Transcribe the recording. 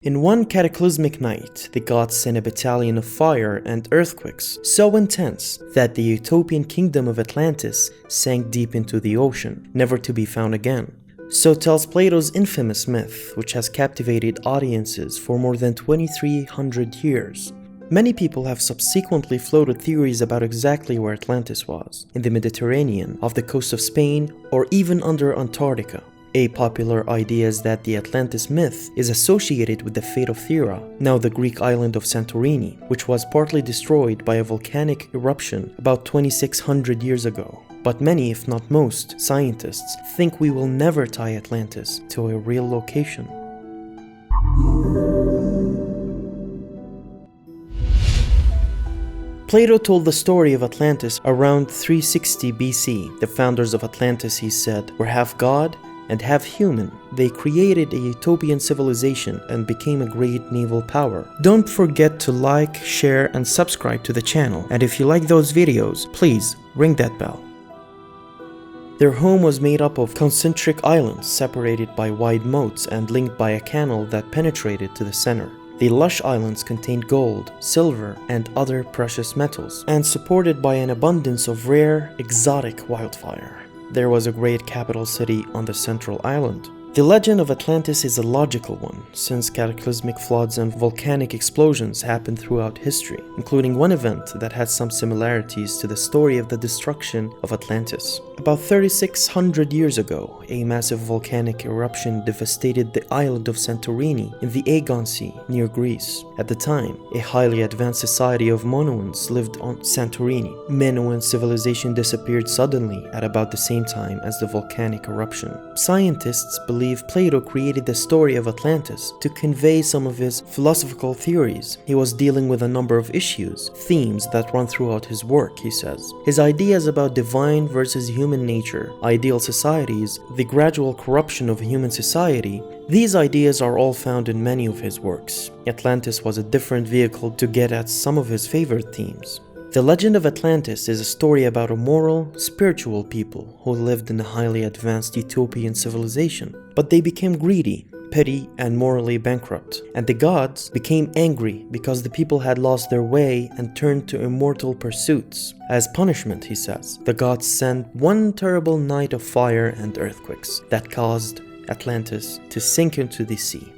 In one cataclysmic night, the gods sent a battalion of fire and earthquakes so intense that the utopian kingdom of Atlantis sank deep into the ocean, never to be found again. So tells Plato's infamous myth, which has captivated audiences for more than 2,300 years. Many people have subsequently floated theories about exactly where Atlantis was, in the Mediterranean, off the coast of Spain, or even under Antarctica. A popular idea is that the Atlantis myth is associated with the fate of Thera, now the Greek island of Santorini, which was partly destroyed by a volcanic eruption about 2,600 years ago. But many, if not most, scientists think we will never tie Atlantis to a real location. Plato told the story of Atlantis around 360 BC. The founders of Atlantis, he said, were half god and half human. They created a utopian civilization and became a great naval power. Don't forget to like, share, and subscribe to the channel. And if you like those videos, please ring that bell. Their home was made up of concentric islands separated by wide moats and linked by a canal that penetrated to the center. The lush islands contained gold, silver, and other precious metals, and supported by an abundance of rare, exotic wildfire. There was a great capital city on the central island. The legend of Atlantis is a logical one, since cataclysmic floods and volcanic explosions happened throughout history, including one event that had some similarities to the story of the destruction of Atlantis. About 3,600 years ago, a massive volcanic eruption devastated the island of Santorini in the Aegean Sea near Greece. At the time, a highly advanced society of Minoans lived on Santorini. Minoan civilization disappeared suddenly at about the same time as the volcanic eruption. Scientists believe Plato created the story of Atlantis to convey some of his philosophical theories. He was dealing with a number of issues, themes that run throughout his work, he says. His ideas about divine versus human nature, ideal societies, the gradual corruption of human society, these ideas are all found in many of his works. Atlantis was a different vehicle to get at some of his favorite themes. The legend of Atlantis is a story about a moral, spiritual people who lived in a highly advanced utopian civilization, but they became greedy, petty, and morally bankrupt. And the gods became angry because the people had lost their way and turned to immortal pursuits. As punishment, he says, the gods sent one terrible night of fire and earthquakes that caused Atlantis to sink into the sea.